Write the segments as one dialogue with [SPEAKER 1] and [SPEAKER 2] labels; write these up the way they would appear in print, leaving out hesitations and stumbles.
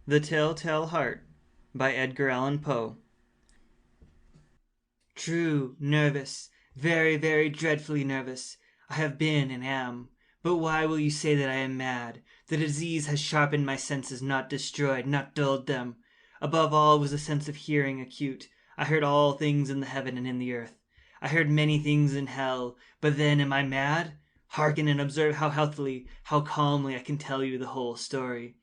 [SPEAKER 1] The Telltale Heart by Edgar Allan Poe. True, nervous, very, very dreadfully nervous. I have been and am. But why will you say that I am mad? The disease has sharpened my senses, not destroyed, not dulled them. Above all was the sense of hearing acute. I heard all things in the heaven and in the earth. I heard many things in hell. But then am I mad? Hearken and observe how healthily, how calmly I can tell you the whole story.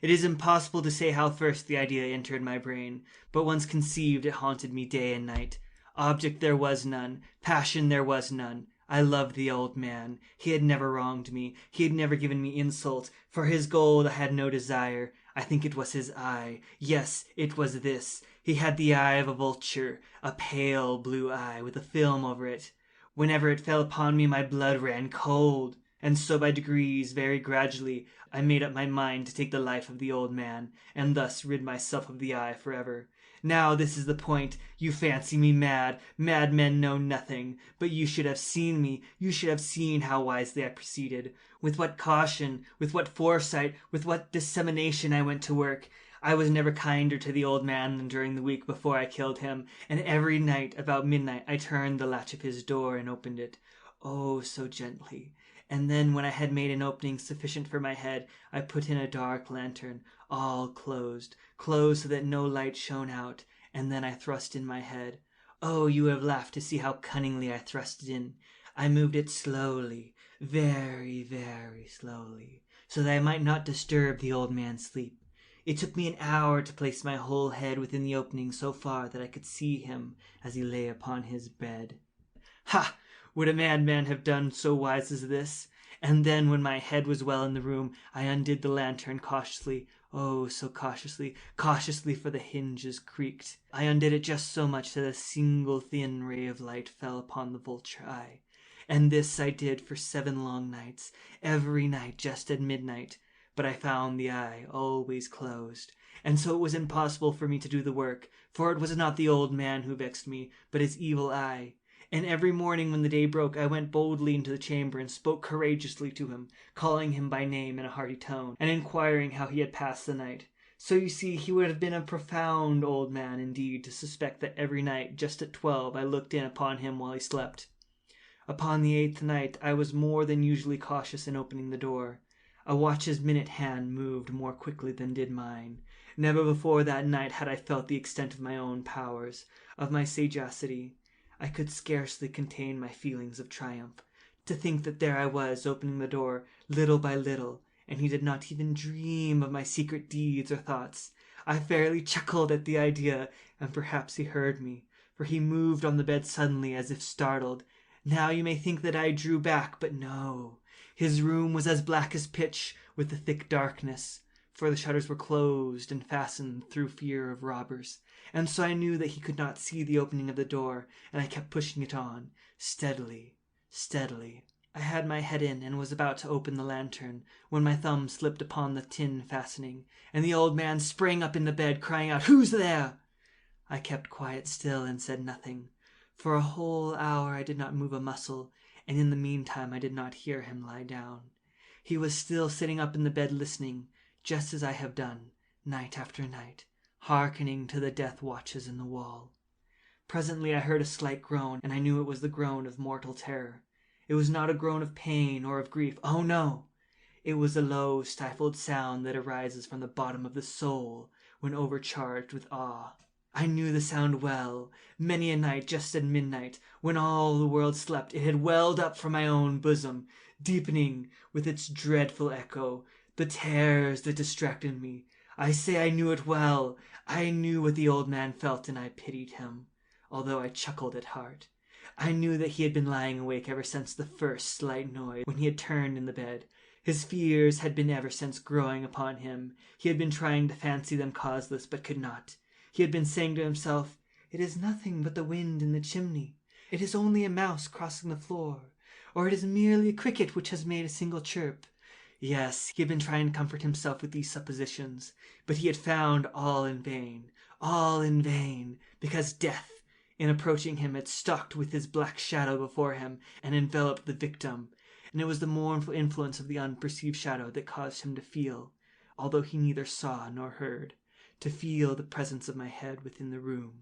[SPEAKER 1] It is impossible to say how first the idea entered my brain, but once conceived it haunted me day and night. Object there was none, passion there was none. I loved the old man. He had never wronged me. He had never given me insult. For his gold I had no desire. I think it was his eye. Yes, it was this. He had the eye of a vulture, a pale blue eye with a film over it. Whenever it fell upon me, my blood ran cold. And so by degrees, very gradually, I made up my mind to take the life of the old man, and thus rid myself of the eye forever. Now this is the point. You fancy me mad. Madmen know nothing. But you should have seen me. You should have seen how wisely I proceeded. With what caution, with what foresight, with what dissemination I went to work. I was never kinder to the old man than during the week before I killed him, and every night about midnight I turned the latch of his door and opened it. Oh, so gently. And then, when I had made an opening sufficient for my head, I put in a dark lantern, all closed so that no light shone out, and then I thrust in my head. Oh, you have laughed to see how cunningly I thrust it in. I moved it slowly, very, very slowly, so that I might not disturb the old man's sleep. It took me an hour to place my whole head within the opening so far that I could see him as he lay upon his bed. Ha! Would a madman have done so wise as this? And then, when my head was well in the room, I undid the lantern cautiously. Oh, so cautiously, cautiously, for the hinges creaked. I undid it just so much that a single thin ray of light fell upon the vulture eye. And this I did for 7 long nights, every night just at midnight. But I found the eye always closed, and so it was impossible for me to do the work, for it was not the old man who vexed me, but his evil eye. And every morning when the day broke, I went boldly into the chamber and spoke courageously to him, calling him by name in a hearty tone, and inquiring how he had passed the night. So you see, he would have been a profound old man indeed to suspect that every night, just at 12, I looked in upon him while he slept. Upon the 8th night I was more than usually cautious in opening the door. A watch's minute hand moved more quickly than did mine. Never before that night had I felt the extent of my own powers, of my sagacity. I could scarcely contain my feelings of triumph. To think that there I was, opening the door, little by little, and he did not even dream of my secret deeds or thoughts. I fairly chuckled at the idea, and perhaps he heard me, for he moved on the bed suddenly as if startled. Now you may think that I drew back, but no. His room was as black as pitch, with the thick darkness, for the shutters were closed and fastened through fear of robbers. And so I knew that he could not see the opening of the door, and I kept pushing it on, steadily, steadily. I had my head in and was about to open the lantern, when my thumb slipped upon the tin fastening, and the old man sprang up in the bed, crying out, "Who's there?" I kept quite still and said nothing. For a whole hour I did not move a muscle, and in the meantime I did not hear him lie down. He was still sitting up in the bed listening, just as I have done, night after night, hearkening to the death watches in the wall. Presently I heard a slight groan, and I knew it was the groan of mortal terror. It was not a groan of pain or of grief. Oh, no! It was a low, stifled sound that arises from the bottom of the soul when overcharged with awe. I knew the sound well. Many a night, just at midnight, when all the world slept, it had welled up from my own bosom, deepening with its dreadful echo the terrors that distracted me. I say I knew it well. I knew what the old man felt, and I pitied him, although I chuckled at heart. I knew that he had been lying awake ever since the first slight noise, when he had turned in the bed. His fears had been ever since growing upon him. He had been trying to fancy them causeless, but could not. He had been saying to himself, "It is nothing but the wind in the chimney. It is only a mouse crossing the floor, or it is merely a cricket which has made a single chirp." Yes, he had been trying to comfort himself with these suppositions, but he had found all in vain, because death, in approaching him, had stalked with his black shadow before him and enveloped the victim, and it was the mournful influence of the unperceived shadow that caused him to feel, although he neither saw nor heard, to feel the presence of my head within the room.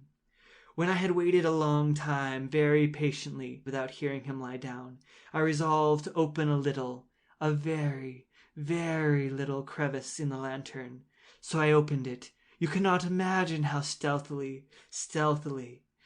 [SPEAKER 1] When I had waited a long time, very patiently, without hearing him lie down, I resolved to open a very, very little crevice in the lantern. So I opened it. You cannot imagine how stealthily,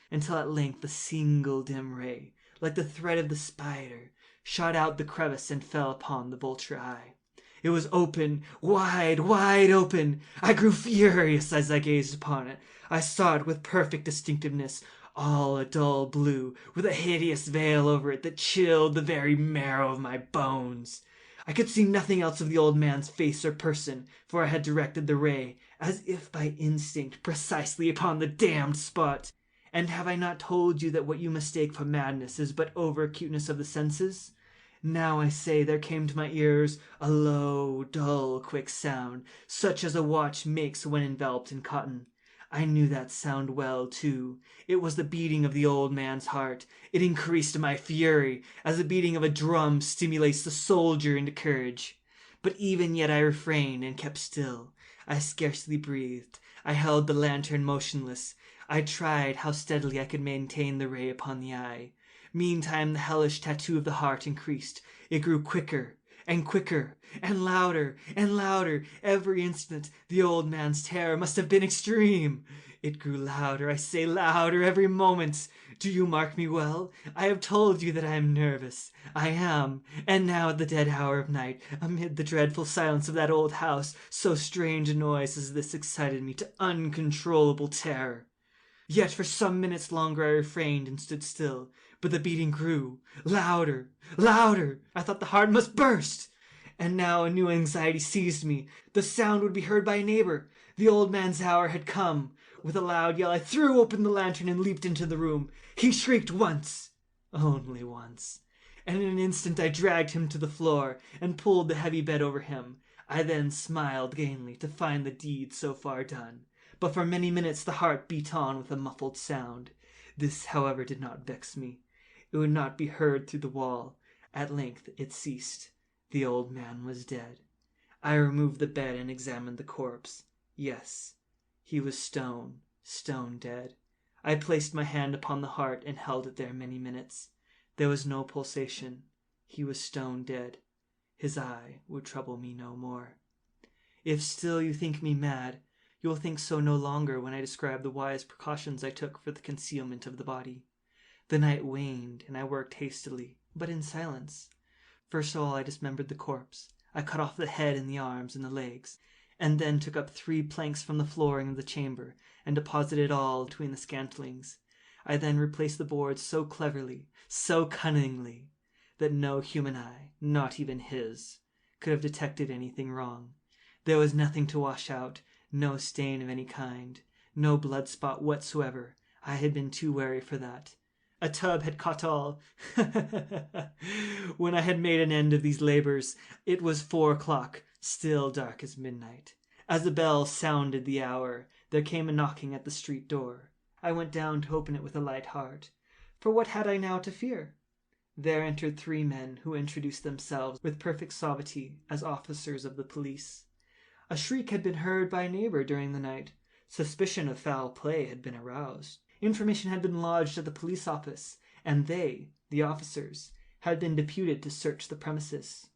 [SPEAKER 1] until at length a single dim ray, like the thread of the spider, shot out the crevice and fell upon the vulture eye. It was open, wide, wide open. I grew furious as I gazed upon it. I saw it with perfect distinctness, all a dull blue, with a hideous veil over it that chilled the very marrow of my bones. I could see nothing else of the old man's face or person, for I had directed the ray, as if by instinct, precisely upon the damned spot. And have I not told you that what you mistake for madness is but over-acuteness of the senses? Now I say there came to my ears a low, dull, quick sound, such as a watch makes when enveloped in cotton. I knew that sound well, too. It was the beating of the old man's heart. It increased my fury, as the beating of a drum stimulates the soldier into courage. But even yet I refrained and kept still. I scarcely breathed. I held the lantern motionless. I tried how steadily I could maintain the ray upon the eye. Meantime the hellish tattoo of the heart increased. It grew quicker and quicker, and louder and louder. Every instant the old man's terror must have been extreme. It grew louder, I say louder, every moment. Do you mark me well? I have told you that I am nervous. I am. And now at the dead hour of night, amid the dreadful silence of that old house, so strange a noise as this excited me to uncontrollable terror. Yet for some minutes longer I refrained and stood still, but the beating grew louder, louder. I thought the heart must burst. And now a new anxiety seized me. The sound would be heard by a neighbor. The old man's hour had come. With a loud yell I threw open the lantern and leaped into the room. He shrieked once, only once, and in an instant I dragged him to the floor and pulled the heavy bed over him. I then smiled gaily to find the deed so far done. But for many minutes the heart beat on with a muffled sound. This, however, did not vex me. It would not be heard through the wall. At length it ceased. The old man was dead. I removed the bed and examined the corpse. Yes, he was stone dead. I placed my hand upon the heart and held it there many minutes. There was no pulsation. He was stone dead. His eye would trouble me no more. If still you think me mad, you will think so no longer when I describe the wise precautions I took for the concealment of the body. The night waned, and I worked hastily, but in silence. First of all I dismembered the corpse. I cut off the head and the arms and the legs, and then took up 3 planks from the flooring of the chamber, and deposited it all between the scantlings. I then replaced the boards so cleverly, so cunningly, that no human eye, not even his, could have detected anything wrong. There was nothing to wash out, no stain of any kind, no blood spot whatsoever. I had been too wary for that. A tub had caught all. When I had made an end of these labors, it was 4 o'clock, still dark as midnight. As the bell sounded the hour, there came a knocking at the street door. I went down to open it with a light heart. For what had I now to fear? There entered 3 men, who introduced themselves with perfect suavity as officers of the police. A shriek had been heard by a neighbor during the night. Suspicion of foul play had been aroused. Information had been lodged at the police office, and they, the officers, had been deputed to search the premises.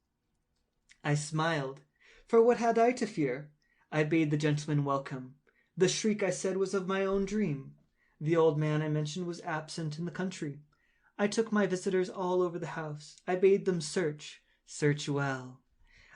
[SPEAKER 1] I smiled, for what had I to fear? I bade the gentleman welcome. The shriek, I said, was of my own dream. The old man I mentioned was absent in the country. I took my visitors all over the house. I bade them search well.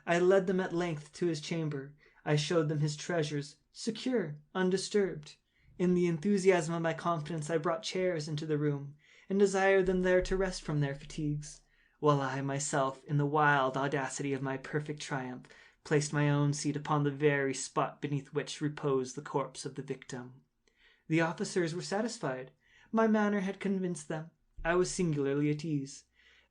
[SPEAKER 1] I led them at length to his chamber. I showed them his treasures, secure, undisturbed. In the enthusiasm of my confidence I brought chairs into the room, and desired them there to rest from their fatigues, while I myself, in the wild audacity of my perfect triumph, placed my own seat upon the very spot beneath which reposed the corpse of the victim. The officers were satisfied. My manner had convinced them. I was singularly at ease.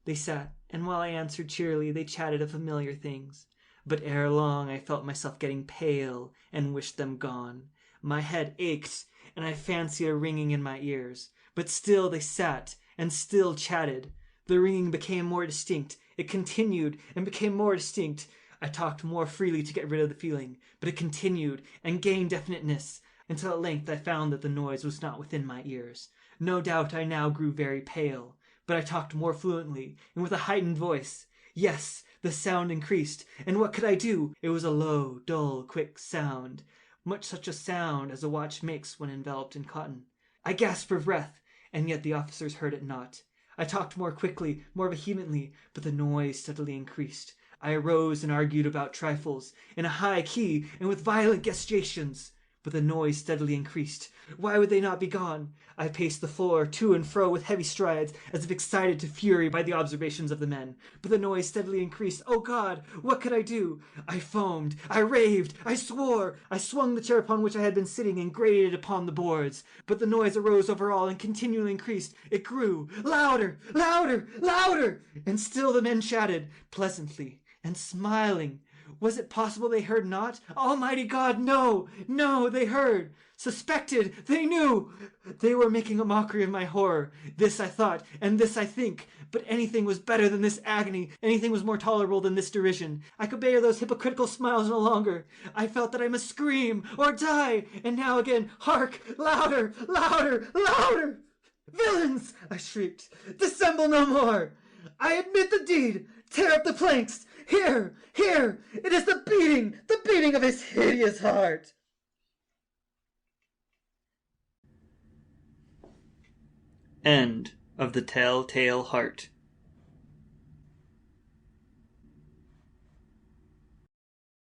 [SPEAKER 1] They sat, and while I answered cheerily, they chatted of familiar things. But ere long I felt myself getting pale, and wished them gone. My head ached, and I fancied a ringing in my ears. But still they sat, and still chatted. The ringing became more distinct. It continued, and became more distinct. I talked more freely to get rid of the feeling, but it continued and gained definiteness, until at length I found that the noise was not within my ears. No doubt I now grew very pale, but I talked more fluently, and with a heightened voice. Yes, the sound increased, and what could I do? It was a low, dull, quick sound, much such a sound as a watch makes when enveloped in cotton. I gasped for breath, and yet the officers heard it not. I talked more quickly, more vehemently, but the noise steadily increased. I arose and argued about trifles, in a high key and with violent gesticulations, but the noise steadily increased. Why would they not be gone? I paced the floor to and fro with heavy strides, as if excited to fury by the observations of the men, but the noise steadily increased. Oh God, what could I do? I foamed, I raved, I swore. I swung the chair upon which I had been sitting and grated upon the boards, but the noise arose over all and continually increased. It grew louder, louder, louder, and still the men chatted pleasantly and smiling. Was it possible they heard not? Almighty God, no! No, they heard! Suspected! They knew! They were making a mockery of my horror. This I thought, and this I think. But anything was better than this agony. Anything was more tolerable than this derision. I could bear those hypocritical smiles no longer. I felt that I must scream or die. And now again, hark! Louder! Louder! Louder! Villains! I shrieked. Dissemble no more! I admit the deed! Tear up the planks! Here! Here! It is the beating of his hideous heart! End of The Telltale Heart.